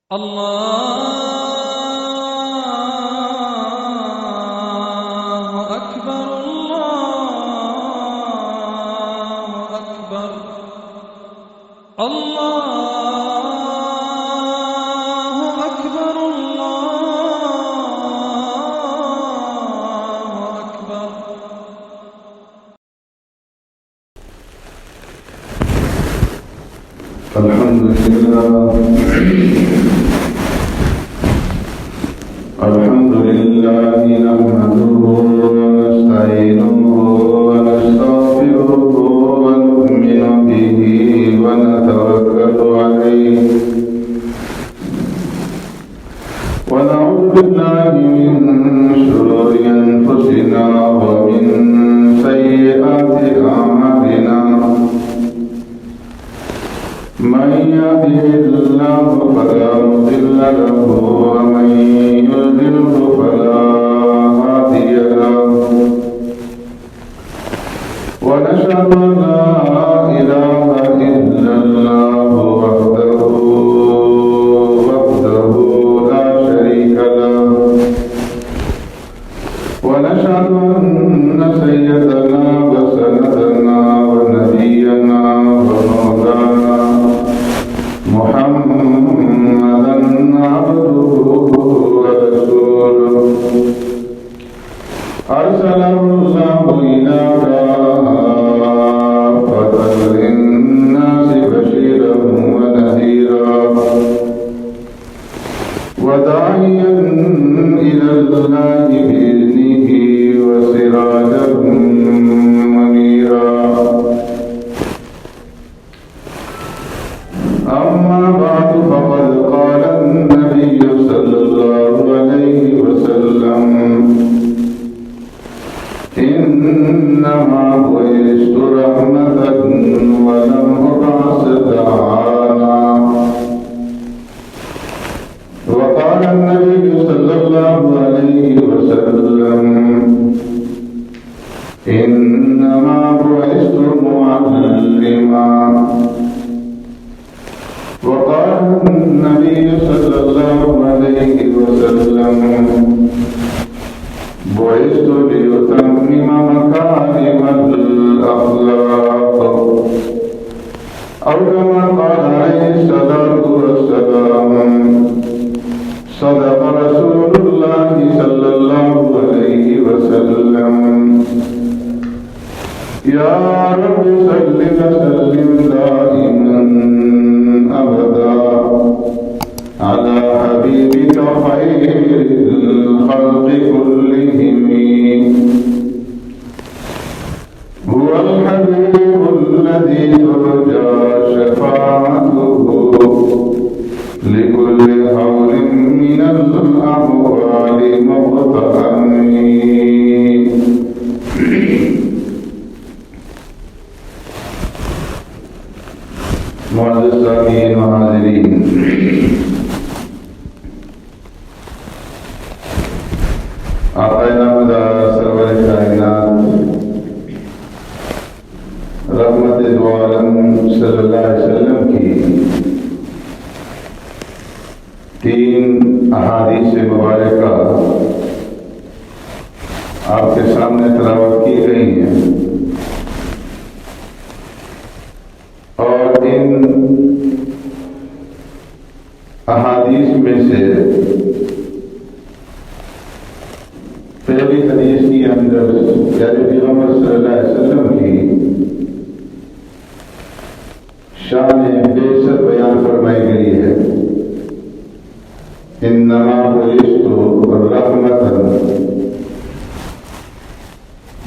الله أكبر الله أكبر الله أكبر الله أكبر. الحمد لله نحمده ونستعينه ونستغفره ونؤمن به ونتوكل عليه ونعوذ بالله من شرور أنفسنا ومن سيئات أعمالنا من يهده الله فلا مضل له ومن يضلل فلا هادي له ونشهد أن لا إله إلا الله وحده لا شريك له ونشهد أن سيدنا وسندنا ونبينا ومولانا محمدا عبده ورسوله أرسله الله إلى كافة للناس بشيرا ونذيرا وداعيا إلى الله بإذنه وسراجا منيرا. أما بعد فقد قال النبي صلى الله عليه وسلم إنما بعثت رحمة ولم أبعث لعانا. وقال النبي صلى الله عليه وسلم إنما بعثت معلما. وقال النبي صلى الله عليه وسلم بعثت لأتمم مكارم الأخلاق أو كما قال عليه الصلاة والسلام. صدق رسول الله صلى الله عليه وسلم. يا رب صل وسلم دائما أبدا على حبيبك خير الخلق كلهم. هو الحبيب الذي ترجى شفاعته لكل حول من الأحوال مغتهم. معزز سامعین و حاضرین، آقا نامدار سرور کائنات رحمت دو عالم صلی اللہ علیہ وسلم کی 3 احادیث مبارکہ آپ کے سامنے تلاوت کی گئی ہیں، اور ان احادیث میں سے پہلی حدیث کی اندر پیارے پیغمبر صلی اللہ علیہ وسلم کی شان بعثت بیان فرمائی گئی ہے. انما بعثت رحمتا.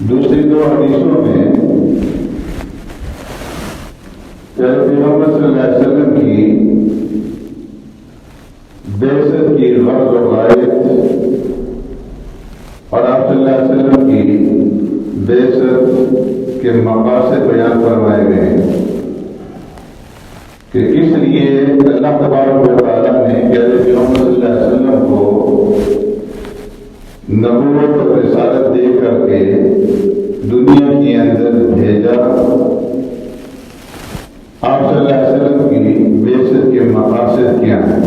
دوسری 2 حدیثوں میں پیارے پیغمبر صلی اللہ علیہ وسلم کی بعثت کی غرض و غایت اور آپ صلی اللہ علیہ وسلم کی بعثت کے مقاصد بیان فرمائے گئے ہیں کہ کس لیے اللہ تبارک و تعالیٰ نے پیارے پیغمبر صلی اللہ علیہ وسلم کو نبوت اور رسالت دے کر کے دنیا کے اندر بھیجا. آپ صلی اللہ علیہ وسلم کی بعثت کے مقاصد کیا ہیں؟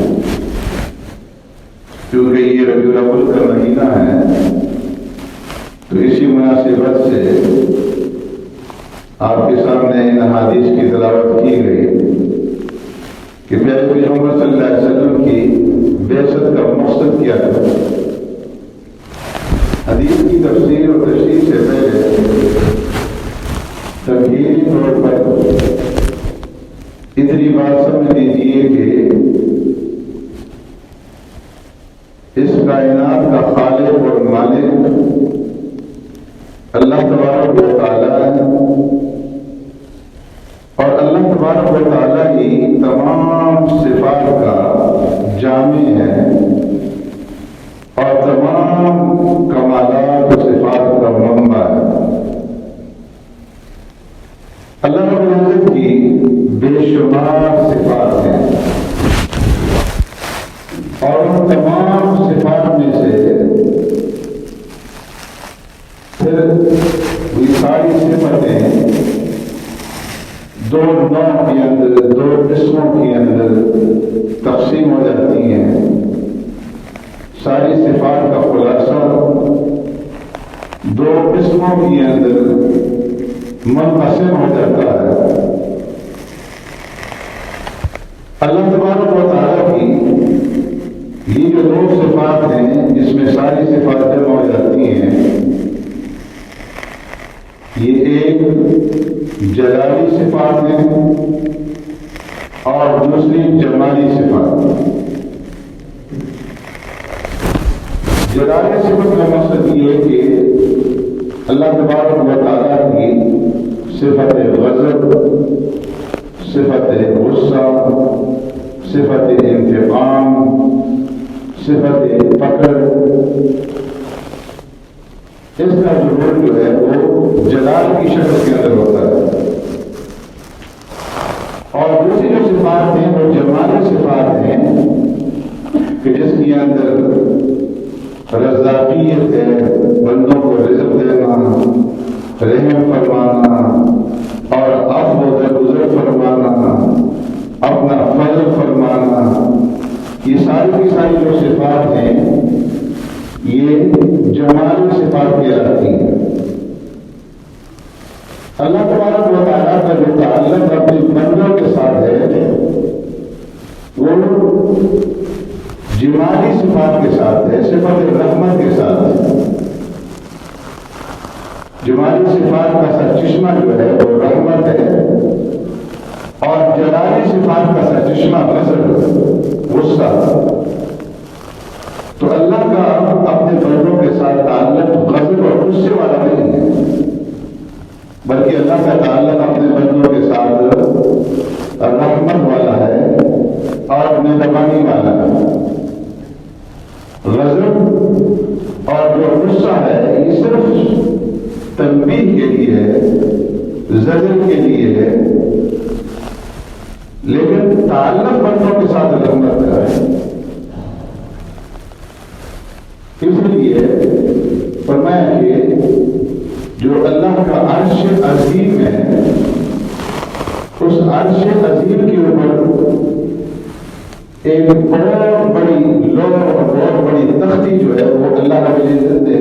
ربیع الاول کا مہینہ ہے، تو اسی مناسبت سے آپ کے سامنے ان حدیث کی تلاوت کی گئی کہ پیارے پیغمبر صلی اللہ علیہ وسلم کی بعثت کا مقصد کیا تھا۔ حدیث کی تفسیر اور تشریح سے پہلے تمہیدی طور پر اتنی بات سمجھ لیجیے کہ اس کائنات کا خالق اور مالک اللہ تبارک و تعالی ہے، اور اللہ تبارک و تعالی ہی تمام صفات کا جامع ہے اور تمام کمالات و صفات کا منبع ہے۔ اللہ رب العزت کی بے شمار صفات ہیں، اور ان تمام صفات میں سے پھر وہ ساری صفتیں دو نوع کے اندر، دو قسموں کے اندر تقسیم ہو جاتی ہیں۔ ساری صفات کا خلاصہ دو قسموں کے اندر منقسم ہو جاتا ہے۔ اللہ تبارک و تعالیٰ کی یہ جو دو صفات ہیں جس میں ساری صفات جمع ہو جاتی ہیں، یہ ایک جلالی صفات ہیں اور دوسری جمالی صفات۔ جلالی صفت کا مقصد یہ ہے کہ اللہ تبارک و تعالیٰ کی صفت غضب، صفت غصہ، صفت انتقام، صفت پکڑ، اس کا ظہور جو ہے وہ جلال کی شکل کے اندر ہوتا ہے، اور دوسری جو صفات ہیں وہ جمالی صفات ہیں کہ جس کے اندر رزاقیت ہے، بندوں کو رزق دینا، رحم فرمانا اور عفو و درگزر فرمانا، اپنا فضل فرمانا، یہ ساری کی ساری جو صفات ہیں یہ جمالی صفات کہلاتی ہیں۔ اللہ تبارک و تعالیٰ کا جو تعلق اپنے بندوں کے ساتھ ہے وہ جمالی صفات کے ساتھ ہے، صفت رحمت کے ساتھ ہے۔ جمالی صفات کا سرچشمہ جو ہے وہ رحمت ہے، اور جلالی صفات کا سرچشمہ غضب، غصہ۔ تو اللہ کا اپنے بندوں کے ساتھ تعلق غضب اور غصے والا نہیں ہے، بلکہ اللہ کا تعلق اپنے بندوں کے ساتھ رحمت والا ہے اور مہربانی والا ہے۔ غضب اور جو غصہ ہے یہ صرف تنبیہ کے لیے ہے، زجر کے لیے ہے، لیکن تعلق بندوں کے ساتھ رحمت کا ہے۔ اس لیے فرمایا کہ جو اللہ کا عرش عظیم ہے، اس عرش عظیم کے اوپر ایک بہت بڑی لوح اور بہت بڑی تختی جو ہے وہ اللہ رب العزت نے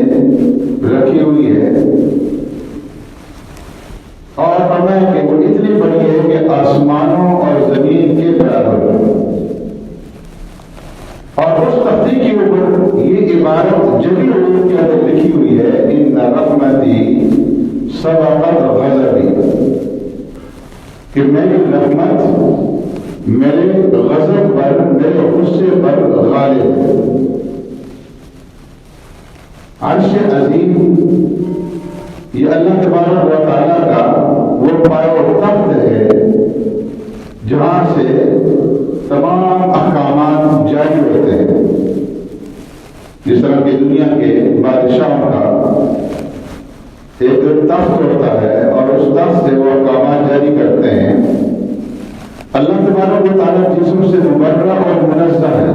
رکھی ہوئی ہے، اور فرمایا کہ وہ اتنی بڑی ہے کہ آسمانوں اور زمین کے برابر ہے، اور اس تختی کے اوپر یہ عبارت جلی حروف کے اندر لکھی ہوئی ہے، ان رحمتی سبقت غضبی، کہ میری رحمت میرے غضب پر، میرے غصے پر غالب ہے۔ عرش عظیم یہ اللہ تبارک و تعالیٰ کا وہ پایہ و تخت ہے جہاں سے تمام احکامات جاری ہوتے ہیں۔ جس طرح کی دنیا کے بادشاہوں کا ایک تخت ہوتا ہے اور اس تخت سے وہ احکامات جاری کرتے ہیں، اللہ تبارک و تعالیٰ جسم سے مبرہ اور منزہ ہے،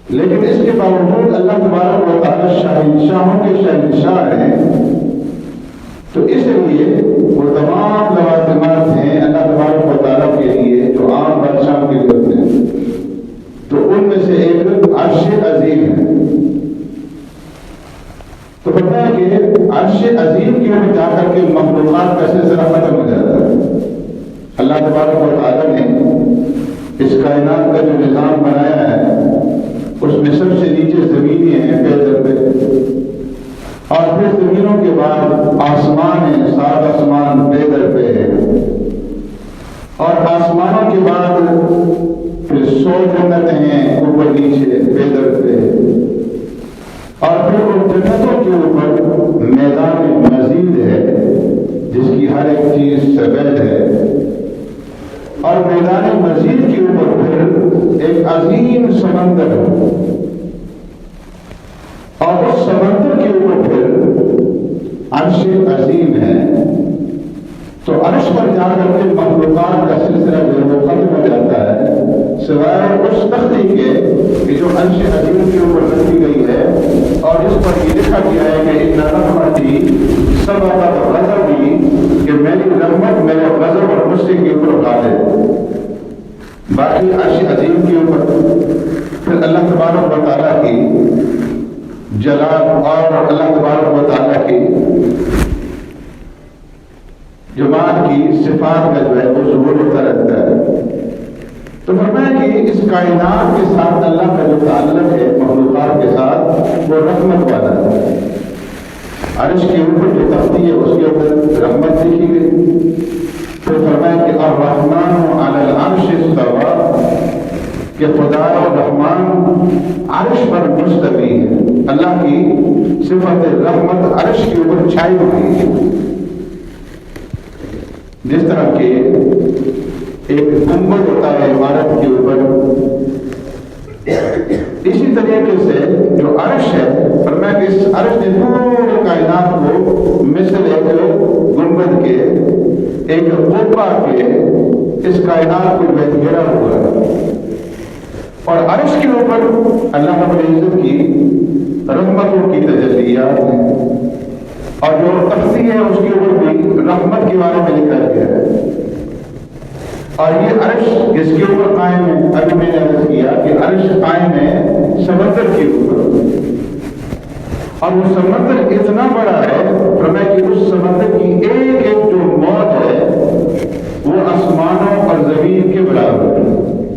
لیکن اس کے باوجود اللہ تبارک و تعالیٰ شہنشاہوں کے شہنشاہ ہیں، تو اس لیے وہ تمام لوازمات ہیں اللہ تبارک و تعالیٰ کے لیے جو عام بادشاہوں کے لیے ہوتے ہیں، تو ان میں سے ایک عرش عظیم ہے. تو پتہ ہے کہ عرش عظیم کی اوپر جا کر کے مخلوقات کا سلسلہ ختم ہو جاتا ہے. اللہ تبارک و تعالیٰ نے اس کائنات کا جو نظام بنایا ہے اس میں سب سے نیچے زمینیں ہیں پے در پہ، اور پھر زمینوں کے بعد آسمان ہے، 7 آسمان پے در پہ ہے، اور آسمانوں کے بعد پھر 100 جنتیں ہیں اوپر نیچے پے در پہ، اور پھر ان جنتوں کے اوپر میدان مزید ہے جس کی ہر ایک چیز سفید ہے، اور میدان مزید کے اوپر پھر ایک عظیم سمندر ہے، اور اس سمندر کے اوپر پھر عرش عظیم ہے. تو عرش پر جا کر کے مخلوقات کا سلسلہ جو ہے وہ ختم ہو جاتا ہے، سوائے اس تختی کے کہ جو عرش عظیم کے اوپر رکھی گئی ہے، اور اس پر یہ لکھا گیا ہے کہ ان رحمتی سبقت غضبی، کہ میری رحمت میرے غضب اور غصے کے اوپر غالب. باقی عرش عظیم کے اوپر پھر اللہ تبارک و تعالیٰ کی جلال اور اللہ تبارک و تعالیٰ کی جمال کی صفات کا جو ہے وہ ظہور ہوتا رہتا ہے. تو فرمایا کہ اس کائنات کے ساتھ اللہ کا جو تعلق ہے مخلوقات کے ساتھ وہ رحمت والا ہے. عرش کے اوپر جو تختی ہے اس کے اوپر رحمت لکھی گئی. پھر فرمایا کہ الرحمن علی العرش استوی، کہ خدا رحمان عرش پر مستوی ہے. اللہ کی صفت رحمت عرش کے اوپر چھائی ہوئی ہے. جس طرح کہ ایک گنبد ہوتا ہے عمارت کے اوپر، اسی طریقے سے جو عرش ہے، فرمایا کہ اس عرش نے پورے کائنات کو مثل ایک گنبد کے، ایک قبہ کے اس کائنات کو گھیرا ہوا ہے. اور عرش کے اوپر اللہ رب العزت کی رحمتوں کی تجلیات ہیں، اور جو تختی ہے اس کے اوپر بھی رحمت کے بارے میں لکھا گیا ہے. اور یہ عرش جس کے اوپر قائم ہے، ابھی میں نے عرض کیا کہ عرش قائم ہے سمندر کے اوپر، اور وہ سمندر اتنا بڑا ہے فرمایا کہ اس سمندر کی ایک ایک جو موت ہے وہ آسمانوں اور زمین کے برابر ہے.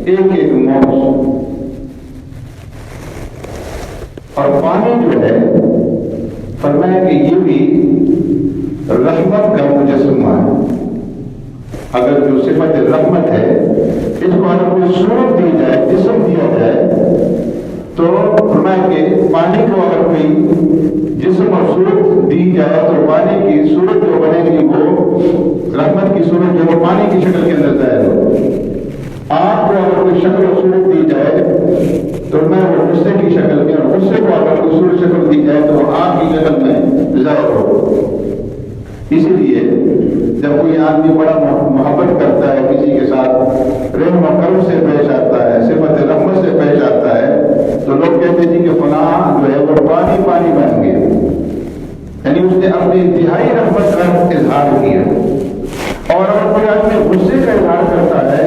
ایک ایک موت. اور پانی جو ہے فرمایا کہ یہ بھی رحمت کا مجسمہ ہے. اگر جو صفت رحمت ہے اس کو اگر کوئی صورت دی جائے، جسم دیا جائے، تو فرمایا کہ پانی کو اگر کوئی جسم اور صورت دی جائے تو پانی کی صورت جو بنے گی وہ رحمت کی صورت جو وہ پانی کی شکل کے اندر ظاہر ہو. آپ کو اگر کوئی شکل و صورت دی جائے تو میں وہ غصے کی شکل میں، اور غصے کو اگر کوئی صورت شکل دی جائے تو وہ آگ کی شکل میں ظاہر ہو. اسی لیے جب کوئی آدمی بڑا محبت کرتا ہے کسی کے ساتھ، رحم و کرم سے پیش آتا ہے، صفت رحمت سے پیش آتا ہے، تو لوگ کہتے ہیں کہ فلاں جو ہے وہ پانی پانی بن گیا، یعنی اس نے اپنی انتہائی رحمت کا اظہار کیا. اور اگر کوئی آدمی غصے کا اظہار کرتا ہے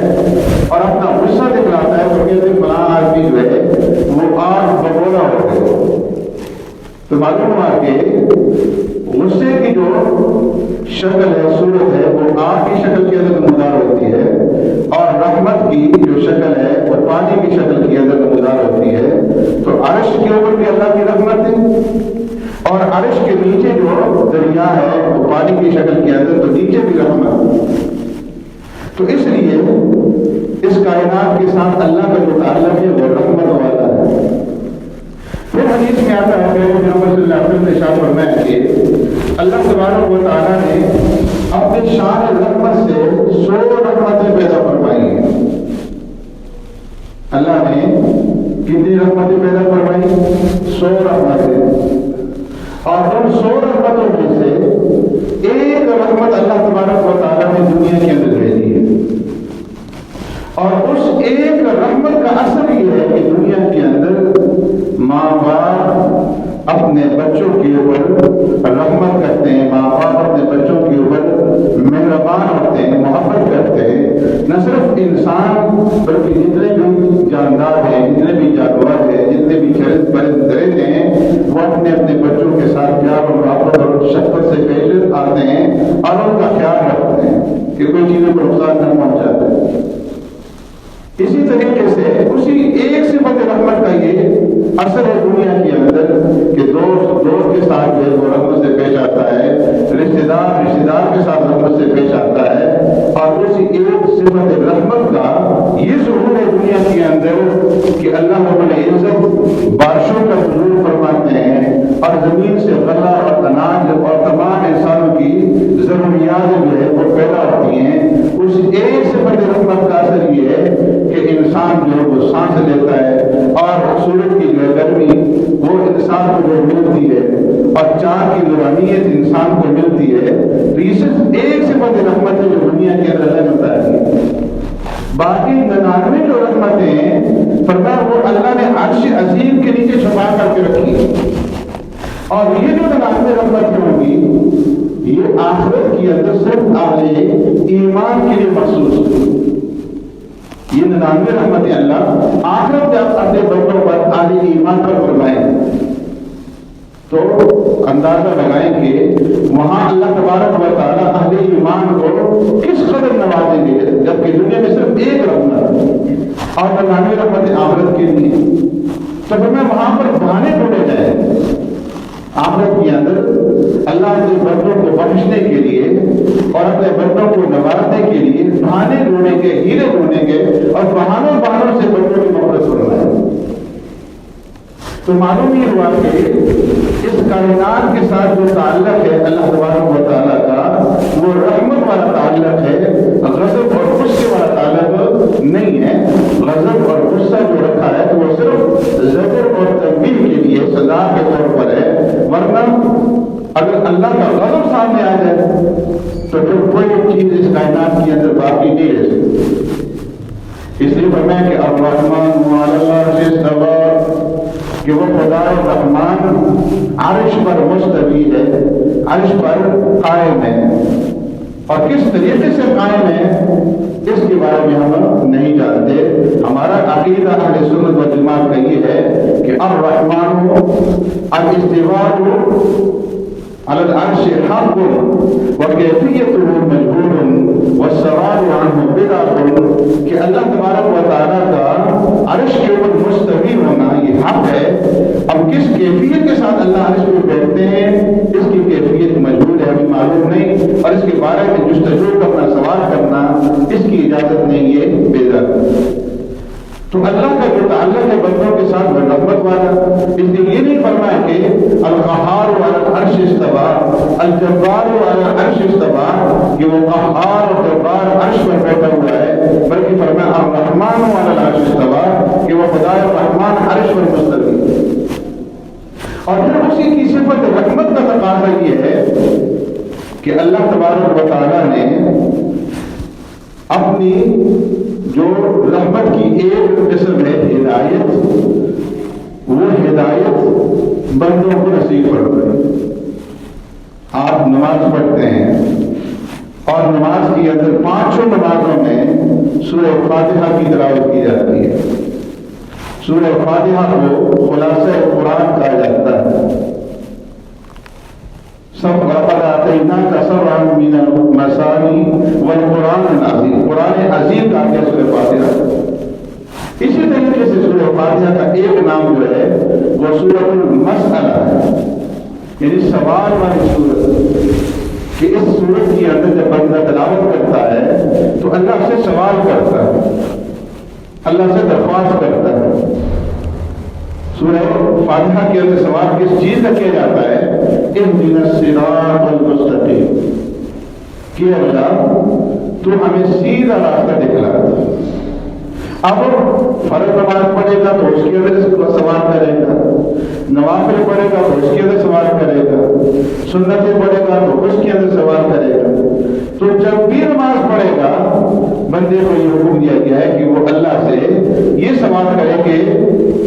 اور اپنا غصہ دکھلاتا ہے تو کہتے ہیں فلاں آدمی جو ہے وہ آگ بگولا ہو گیا. تو معلوم ہوا کہ غصے کی جو شکل ہے، صورت ہے، وہ آگ کی شکل کے اندر نمودار ہوتی ہے، اور رحمت کی جو شکل ہے وہ پانی کی شکل کے اندر نمودار ہوتی ہے. تو عرش کے اوپر بھی اللہ کی رحمت ہے، اور عرش کے نیچے جو دریا ہے وہ پانی کی شکل کے اندر، تو نیچے بھی رحمت. تو اس لیے اس کائنات کے ساتھ اللہ کا جو تعلق ہے وہ رحمت والا ہے. پھر حدیث میں آتا ہے کہ محمد صلی اللہ علیہ وسلم نے ارشاد فرمایا کہ اللہ تبارک و تعالیٰ نے اپنی شان رحمت سے 100 رحمتیں پیدا فرمائی ہیں. اللہ نے کتنی رحمتیں پیدا فرمائی؟ 100 رحمتیں. اور ان 100 رحمتوں میں سے ایک رحمت اللہ تبارک و تعالیٰ نے دنیا کے اندر بھیجی ہے. اور اس ایک رحمت کا اثر یہ ہے کہ دنیا کے اندر ماں باپ اپنے بچوں کے اوپر رحمت کرتے ہیں، ماں باپ اپنے بچوں کے اوپر مہربان ہوتے ہیں، محبت کرتے ہیں. نہ صرف انسان بلکہ جتنے بھی جاندار ہیں، جتنے بھی جانور ہیں، طریقے سے اسی ایک صفت رحمت کا یہ اثر ہے دنیا کے اندر کہ دوست کے ساتھ جو ہے وہ رحمت سے پیش آتا ہے، رشتہ دار کے ساتھ رحمت سے پیش آتا ہے، اور اسی ایک صفت رحمت کا یہ ظہور ہے دنیا کے اندر کہ اللہ رب العزت بارشوں کا نزول فرماتے ہیں اور زمین سے غلہ اور اناج اور تمام انسانوں کی ضروریات جو ہے وہ پیدا ہوتی ہیں۔ اس ایک صفت رحمت کا اثر یہ ہے کہ انسان جو ہے وہ سانس لیتا ہے اور سورج کی جو گرمی وہ انسان کو جو ملتی ہے اور چاند کی نورانیت انسان کو ملتی ہے، تو یہ صرف ایک صفت رحمت ہے جو دنیا کے اندر اللہ نے بتائی ہے۔ باقی 99 جو رحمتیں ہیں فرمایا وہ اللہ نے عرش عظیم کے نیچے چھپا کر کے رکھی ہے، اور یہ جو 99 رحمتیں ہوں گی یہ آخرت کے اندر صرف اہل ایمان کے لیے مخصوص ہے۔ یہ 99 رحمتیں اللہ آخرت جب اپنے بندوں پر اہل ایمان پر فرمائیں تو اندازہ لگائیں کہ وہاں اللہ تبارک و تعالیٰ اہل ایمان کو کس قدر نوازیں گے، جبکہ دنیا میں صرف ایک رحمت اور 99 رحمتیں آخرت کے لیے، تو پھر میں وہاں پر بہانے ڈھونڈے جائیں۔ آخرت کے اندر اللہ اپنے بندوں کو بخشنے کے لیے اور اپنے بندوں کو نوازنے کے لیے بہانے ڈھونڈیں گے، ہیرے ڈھونڈیں گے، اور بہانوں سے بندوں کی مغفرت فرمائیں۔ تو معلوم یہ ہوا کہ اس کائنات کے ساتھ جو تعلق ہے اللہ تبارک و تعالیٰ کا وہ رحمت والا تعلق ہے، غضب اور غصے والا تعلق نہیں ہے۔ غضب اور غصہ جو رکھا ہے تو وہ صرف زجر اور تنبیہ کے لیے سزا کے طور پر ہے، ورنہ اگر اللہ کا غضب سامنے آ جائے تو پھر کوئی چیز اس کائنات کے اندر باقی نہیں رہ سکتی۔ اس لیے فرمایا کہ الرحمن علی العرش استوی، کہ وہ خدا رحمان عرش پر مستوی ہے، عرش پر قائم ہے، اور کس طریقے سے قائم ہے اس کے بارے میں ہم نہیں جانتے۔ ہمارا عقیدہ اہل سنت و جماعت کا یہ ہے کہ الرحمن الاستواء علی العرش حق وکیفیته مجهول والسؤال عنه بدعة، کہ اللہ تبارک و تعالیٰ کا عرش کے اوپر مستوی ہونا یہ حق ہے۔ اب کس کیفیت کے ساتھ اللہ عرش پہ بیٹھتے ہیں اس کی کیفیت مجہول ہے، ہمیں معلوم نہیں، اور اس کے بارے میں جستجو کرنا، سوال کرنا اس کی اجازت نہیں ہے، بیدار۔ تو اللہ کا جو تعلق ہے بندوں کے ساتھ وہ رحمت والا، اس لیے یہ نہیں فرمایا کہ القہار علی العرش استوی، الجبار علی العرش استوی، کہ وہ قہار اور جبار عرش پر بیٹھا ہوا ہے، بلکہ فرمایا الرحمن علی العرش استوی، کہ وہ خدا الرحمن عرش پر مستوی ہے۔ اور پھر اسی کی صفت رحمت کا تقاضا یہ ہے کہ اللہ تبارک و تعالیٰ نے اپنی جو رحمت کی ایک قسم ہے ہدایت، وہ ہدایت بندوں کو نصیب فرمائے۔ آپ نماز پڑھتے ہیں اور نماز کے اندر 5 نمازوں میں سورہ فاتحہ کی تلاوت کی جاتی ہے۔ سورہ فاتحہ کو خلاصہ قرآن کہا جاتا ہے۔ سب لقد آتیناک سبعا من المثانی والقرآن العظیم، قرآن عظیم کا کیا سورہ فاتحہ۔ اسی طریقے سے سورہ فاتحہ کا ایک نام جو ہے وہ سورۃ المسئلہ ہے، یعنی سوال والی سورت، کہ اس سورت کے اندر جب بندہ تلاوت کرتا ہے تو اللہ سے سوال کرتا ہے، اللہ سے درخواست کرتا ہے۔ سورہ فاتحہ کے اندر سوال کس چیز کا کیا جاتا ہے؟ اہدنا الصراط المستقیم، کہ اللہ تو ہمیں سیدھا راستہ دکھلا۔ اب فرض نماز پڑھے گا تو اس کے اندر سوال کرے گا، نوافل پڑھے گا تو اس کے اندر سوال کرے گا، سنتیں پڑھے گا تو اس کے اندر سوال کرے گا۔ تو جب بھی نماز پڑھے گا بندے کو یہ حکم دیا گیا ہے کہ وہ اللہ سے یہ سوال کرے کہ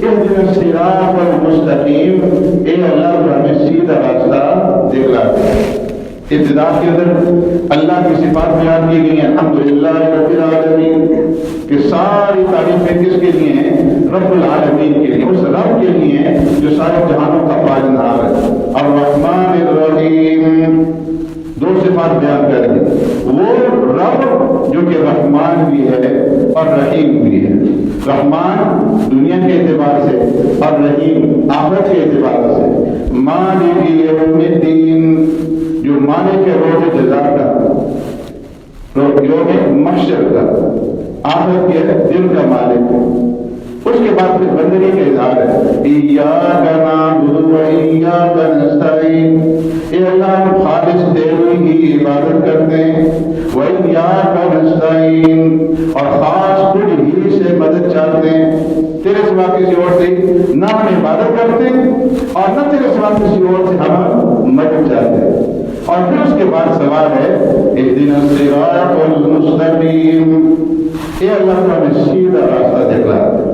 اہدنا الصراط المستقیم، اے اللہ تو ہمیں سیدھا راستہ دکھلا دے۔ ابتدا کے اندر اللہ کی صفات بیان کی گئی ہیں، الحمدللہ رب العالمین، کہ ساری تعریفیں کس کے لیے ہیں؟ رب العالمین کے لیے، اس رب کے لیے ہیں جو سارے جہانوں کا پالنہار ہے۔ الرحمن الرحیم، 2 صفات بیان کر دی، وہ رب جو کہ رحمان بھی ہے اور رحیم بھی ہے۔ رحمان دنیا کے اعتبار سے اور رحیم آخرت کے اعتبار سے. مالک یوم الدین جو مالک ہے روز جزا کا، یوم محشر کا، آخرت کے دن کا مالک ہے. اس کے بعد پھر بندگی کا اظہار ہے. ایاک نعبد و ایاک نستعین، اے اللہ ہم خالص تیری ہی عبادت کرتے ہیں. و ایاک نستعین، اور خاص تجھ ہی سے مدد چاہتے ہیں. تیرے سوا کسی اور سے نہ ہم عبادت کرتے اور نہ تیرے سوا کسی اور سے ہم مدد چاہتے ہیں. اور پھر اس کے بعد سوال ہے اہدنا الصراط المستقیم، اے اللہ تو ہمیں سیدھا راستہ دکھلا دے.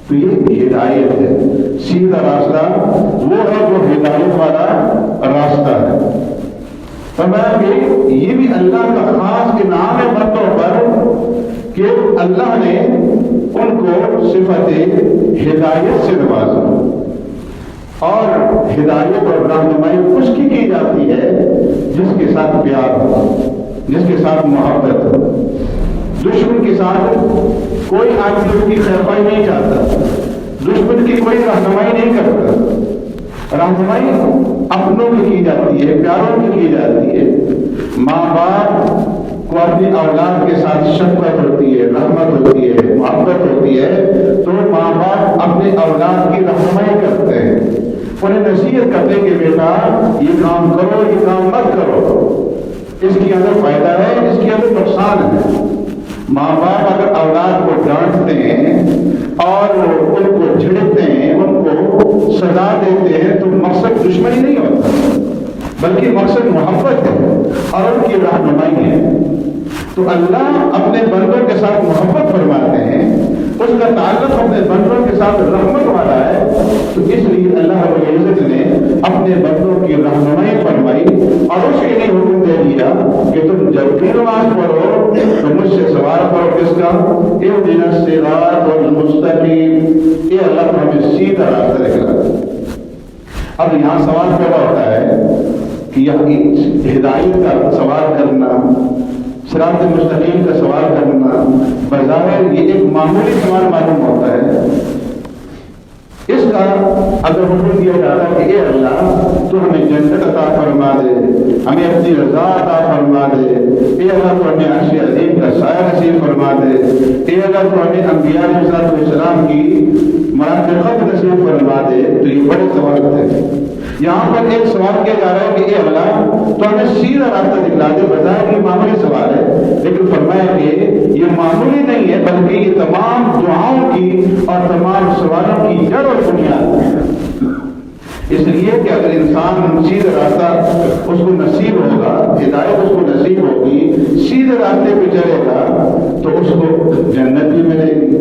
تو یہ ہدایت ہے. سیدھا راستہ وہ ہے جو ہدایت والا راستہ ہے. فرمایا کہ یہ بھی اللہ کا خاص انعام ہے بندوں پر کہ اللہ نے ان کو صفت ہدایت سے نوازا. اور ہدایت اور رہنمائی اس کی جاتی ہے جس کے ساتھ پیار ہو، جس کے ساتھ محبت ہو. دشمن کے ساتھ کوئی آدمی اس کی خیرخواہی نہیں چاہتا، دشمن کی کوئی رہنمائی نہیں کرتا. رہنمائی اپنوں کی جاتی ہے، پیاروں کی جاتی ہے. ماں باپ کو اپنی اولاد کے ساتھ شفقت ہوتی ہے، رحمت ہوتی ہے، محبت ہوتی ہے، تو ماں باپ اپنے اولاد کی رہنمائی کرتے ہیں، انہیں نصیحت کرتے کہ بیٹا یہ کام کرو، یہ کام مت کرو، اس کے اندر فائدہ ہے، اس کے اندر نقصان ہے. ماں باپ اگر اولاد کو ڈانٹتے ہیں اور ان کو جھڑکتے ہیں، ان کو سزا دیتے ہیں، تو مقصد دشمنی نہیں ہوتا بلکہ مقصد محبت ہے اور ان کی رہنمائی ہے. تو اللہ اپنے بندوں کے ساتھ محبت فرماتے ہیں، اس کا تعلق اپنے بندوں کے ساتھ رحمت والا ہے. تو اس لیے اللہ رب العزت نے اپنے بندوں کی رہنمائی فرمائی اور اس کے لیے حکم دے دیا کہ تم جب بھی نماز پڑھو تو مجھ سے سوال کرو کس کا؟ اہدنا الصراط المستقیم، اے اللہ تو ہمیں سیدھا راستہ دکھلا. اب یہاں سوال پیدا ہوتا ہے کہ یہ ہدایت کا سوال کرنا، صراط مستقیم کا سوال کرنا بظاہر یہ ایک معمولی سوال معلوم ہوتا ہے. اس کا اگر حکم دیا جاتا ہے کہ اے اللہ تو ہمیں جنت عطا فرما دے، ہمیں اپنی رضا عطا فرما دے، اے اللہ تو ہمیں عرش عظیم کا سایہ نصیب فرما دے، اے اللہ تو ہمیں انبیاء علیہ السلام کی مرافقت نصیب فرما دے، تو یہ بڑے سوال تھے. یہاں پر ایک سوال کیا جا رہا ہے کہ اے اللہ تو ہمیں سیدھا راستہ دکھلا دے. بظاہر یہ معمولی سوال ہے، لیکن فرمایا کہ یہ معمولی نہیں ہے بلکہ یہ تمام دعاؤں کی اور تمام سوالوں کی جڑ اور بنیاد ہے. اس لیے کہ اگر انسان سیدھا راستہ اس کو نصیب ہوگا، ہدایت اس کو نصیب ہوگی، سیدھے راستے پہ چلے گا تو اس کو جنت بھی ملے گی.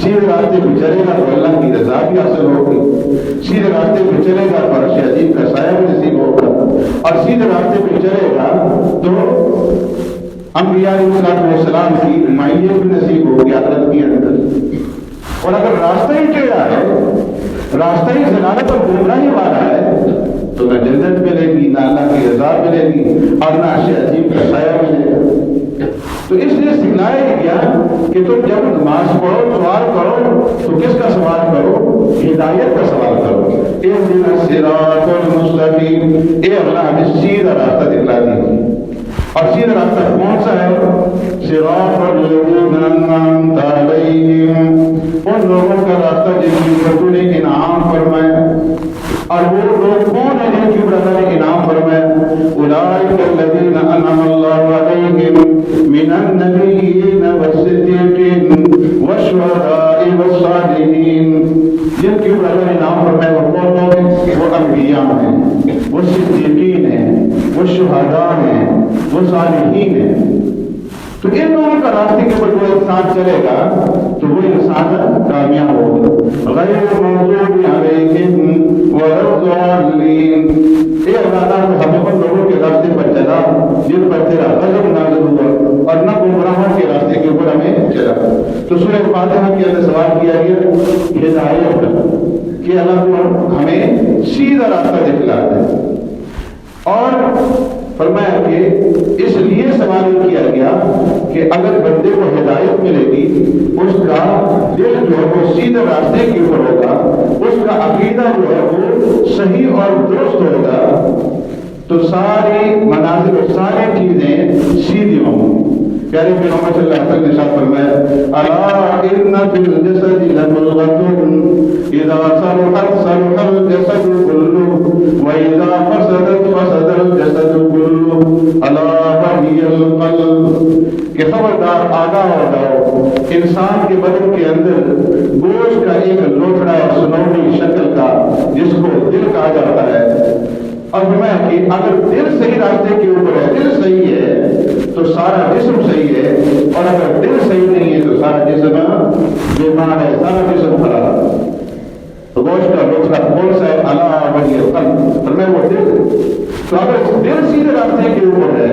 سیدھے راستے پہ چلے گا تو اللہ کی رضا بھی حاصل ہوگی. سیدھے راستے پہ چلے گا تو عرش عظیم کا سایہ بھی نصیب ہوگا. اور سیدھے راستے پہ چلے گا تو انبیاء علیہ السلام کی معیت بھی نصیب ہوگی آخرت کے اندر. اور اگر راستہ ہی ٹیڑھا ہے، راستہ ہی ضلالت اور گمراہی والا ہے، تو نہ جنت ملے گی، نہ اللہ کی رضا ملے گی، اور نہ عرش عظیم کا سایہ ملے گا. تو اس لیے سکھلایا گیا کہ تم جب نماز پڑھو سوال کرو تو کس کا سوال کرو؟ ہدایت کا سوال کرو. اہدنا الصراط المستقیم، اے اللہ ہمیں سیدھا راستہ دکھلا دیجیے. اور سیدھا راستہ کون سا ہے؟ صراط الذین انعمت علیہم، ان لوگوں کا راستہ جن کی اوپر نے انعام فرمایا. اور وہ لوگ کون ہیں جن کے اوپر اللہ نے انعام فرمایا؟ اولئک الذین انعم اللہ علیہم من النبیین والصدیقین والشہداء والصالحین. جن کے اوپر اللہ نے انعام فرمایا وہ کون لوگ ہیں؟ وہ انبیاء ہیں، وہ صدیقین ہیں، وہ شہداء ہیں، وہ صالحین ہیں. تو ان لوگوں کا راستے کے اوپر جو انسان چلے گا تو وہ انسان کامیاب ہوگا. غیر المغضوب علیہم ولا الضالین، اے اللہ تو ہمیں ان لوگوں کے راستے پر چلا جن پر تیرا غضب نازل ہوا، اور نہ گمراہوں کے راستے کے اوپر ہمیں چلا. تو سورہ فاتحہ کے اندر سوال کیا گیا ہدایت کا کہ اللہ تو ہمیں سیدھا راستہ دکھلا دے. اور فرمایا کہ اس لیے سوال کیا گیا کہ اگر بندے کو ہدایت ملے گی، اس کا دل جو ہے وہ سیدھے راستے کے اوپر ہوگا، اس کا عقیدہ جو ہے وہ صحیح اور درست ہوگا، تو ساری منازل اور ساری چیزیں سیدھی ہوں گی۔ پیارے محمد صلی اللہ علیہ وسلم نے ارشاد فرمایا الا ان فی الجسد لمضغۃ اذا صلحت صلح الجسد كله واذا فسدت فسد الجسد كله الا وهي القلب، کہ خبردار آگاہ ہو جاؤ، انسان کے بدن کے اندر گوشت کا ایک لوتھڑا اور سنہری شکل کا جس کو دل کہا جاتا ہے، اور فرمایا کہ اگر دل صحیح راستے کے اوپر ہے، دل صحیح ہے تو سارا جسم صحیح ہے، اور اگر دل صحیح نہیں ہے تو سارا جسم بیمار ہے، سارا جسم خراب ہے۔ تو گوشت کا لوتھڑا کون سا ہے؟ الا وہی القلب، فرمایا وہ دل ہے۔ تو اگر دل سیدھے راستے کے اوپر ہے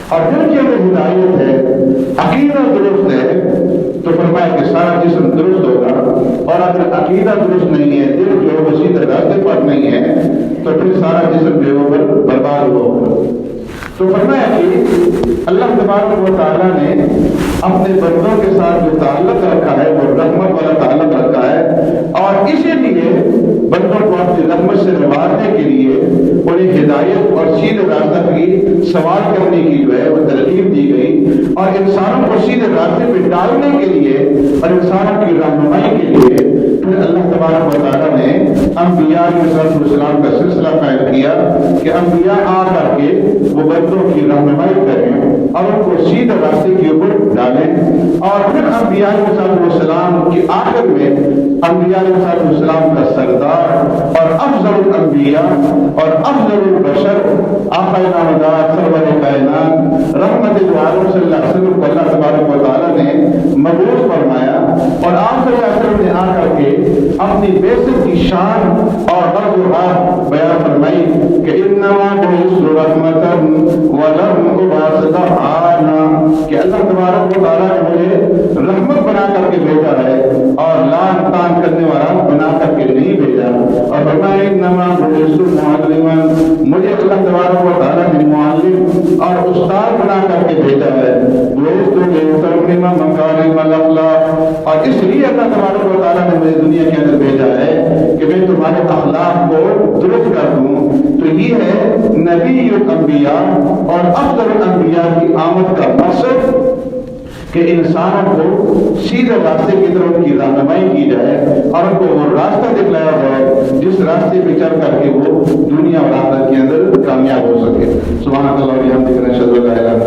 اور دل کے اندر ہدایت ہے، عقیدہ درست ہے، تو فرمایا کہ سارا جسم درست ہوگا، اور اگر عقیدہ درست نہیں ہے، دل جو ہے وہ سیدھے راستے پر نہیں ہے، تو پھر سارا جسم جو ہے برباد ہوگا۔ تو فرمایا کہ اللہ تبارک و تعالیٰ نے اپنے بندوں کے ساتھ جو تعلق رکھا ہے وہ رحمت والا تعلق رکھا ہے، اور اسی لیے بندوں کو اپنی رحمت سے نوازنے کے لیے انہیں ہدایت اور سیدھے راستہ کی سوال کرنے کی جو ہے وہ ترغیب دی گئی، اور انسانوں کو سیدھے راستے پہ ڈالنے کے لیے اور انسانوں کی رہنمائی کے لیے پھر اللہ تبارک و تعالیٰ نے انبیاء علیہ السلام کا سلسلہ قائم کیا کہ انبیاء آ کر کے وہ بندوں کی رہنمائی کریں اور ان کو سیدھے راستے کے اوپر ڈالیں، اور پھر انبیاء علیہ السلام کی آخر میں انبیاء علیہ السلام کا سردار اور افضل الانبیاء اور افضل البشر آقا نامدار سرور کائنات رحمت العالم صلی اللہ علیہ وسلم کو اللہ تبارک و تعالیٰ نے مبعوث فرمایا، اور آپ صلی اللہ علیہ وسلم نے آ کر کے اپنی بعثت کی شان اور غرض و راہ بیان فرمائی کہ انما بعثت رحمتا ولم ابعث لعانا، کہ اللہ تبارک و تعالیٰ نے مجھے رحمت بنا کر کے بھیجا ہے اور لان تان کرنے والا بنا کر کے نہیں بھیجا، اور فرمایا انما بعثت معلما، مجھے اللہ تبارک و تعالیٰ نے معلم اور استاد بنا کر کے بھیجا ہے، بعثت لاتمم مکارم الاخلاق، اور اس لیے اللہ تبارک و تعالیٰ نے مجھے دنیا کے اندر بھیجا ہے کہ میں تمہارے اخلاق کو درست کر دوں۔ تو یہ ہے نبی الانبیاء اور افضل الانبیاء کی آمد کا مقصد، کہ انسانوں کو سیدھے راستے کی طرف کی رہنمائی کی جائے اور ان کو وہ راستہ دکھلایا جائے جس راستے پہ چل کر کے وہ دنیا اور آخرت کے اندر کامیاب ہو سکے۔ سبحان اللہ و بحمدہ، اشہد ان لا الہ الا